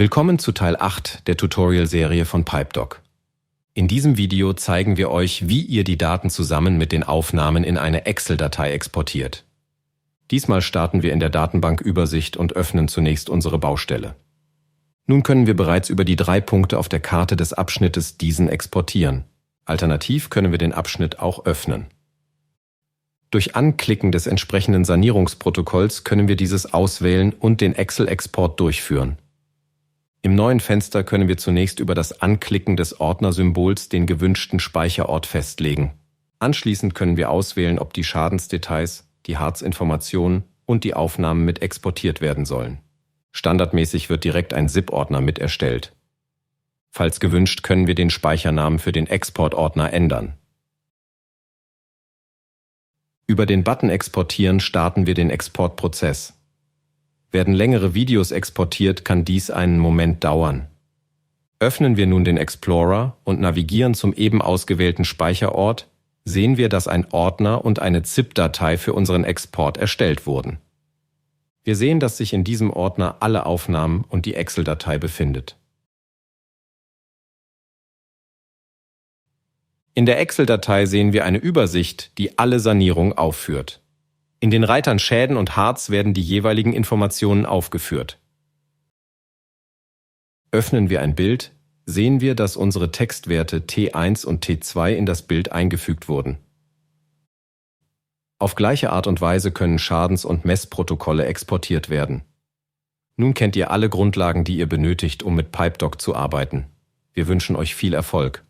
Willkommen zu Teil 8 der Tutorial-Serie von PipeDoc. In diesem Video zeigen wir euch, wie ihr die Daten zusammen mit den Aufnahmen in eine Excel-Datei exportiert. Diesmal starten wir in der Datenbankübersicht und öffnen zunächst unsere Baustelle. Nun können wir bereits über die 3 Punkte auf der Karte des Abschnittes diesen exportieren. Alternativ können wir den Abschnitt auch öffnen. Durch Anklicken des entsprechenden Sanierungsprotokolls können wir dieses auswählen und den Excel-Export durchführen. Im neuen Fenster können wir zunächst über das Anklicken des Ordnersymbols den gewünschten Speicherort festlegen. Anschließend können wir auswählen, ob die Schadensdetails, die Harzinformationen und die Aufnahmen mit exportiert werden sollen. Standardmäßig wird direkt ein ZIP-Ordner mit erstellt. Falls gewünscht, können wir den Speichernamen für den Exportordner ändern. Über den Button Exportieren starten wir den Exportprozess. Werden längere Videos exportiert, kann dies einen Moment dauern. Öffnen wir nun den Explorer und navigieren zum eben ausgewählten Speicherort, sehen wir, dass ein Ordner und eine ZIP-Datei für unseren Export erstellt wurden. Wir sehen, dass sich in diesem Ordner alle Aufnahmen und die Excel-Datei befindet. In der Excel-Datei sehen wir eine Übersicht, die alle Sanierungen aufführt. In den Reitern Schäden und Harz werden die jeweiligen Informationen aufgeführt. Öffnen wir ein Bild, sehen wir, dass unsere Textwerte T1 und T2 in das Bild eingefügt wurden. Auf gleiche Art und Weise können Schadens- und Messprotokolle exportiert werden. Nun kennt ihr alle Grundlagen, die ihr benötigt, um mit PipeDoc zu arbeiten. Wir wünschen euch viel Erfolg.